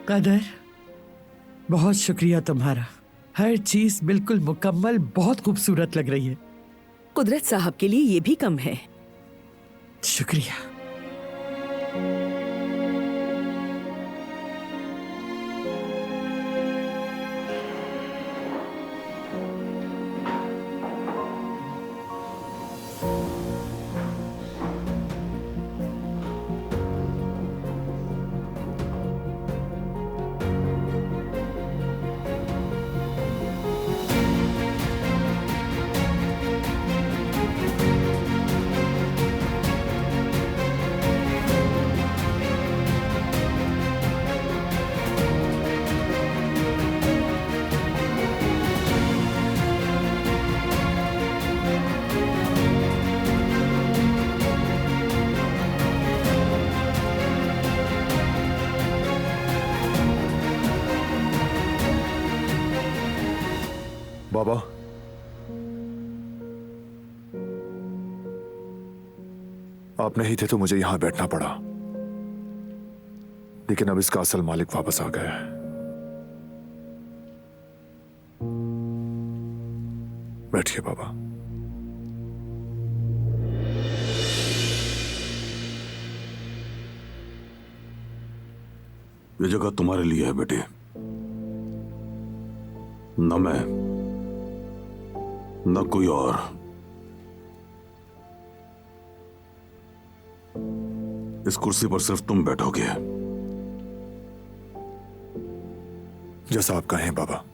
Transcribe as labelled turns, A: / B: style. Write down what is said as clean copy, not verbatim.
A: कदर, बहुत शुक्रिया तुम्हारा। हर चीज बिल्कुल मुकम्मल, बहुत खूबसूरत लग रही है।
B: कुदरत साहब के लिए ये भी कम है।
A: शुक्रिया।
C: बाबा, आप नहीं थे तो मुझे यहां बैठना पड़ा, लेकिन अब इसका असल मालिक वापस आ गया है। बैठिए बाबा।
D: ये जगह तुम्हारे लिए है बेटे, न मैं न कोई और। इस कुर्सी पर सिर्फ तुम बैठोगे।
C: जैसा आप कहें बाबा।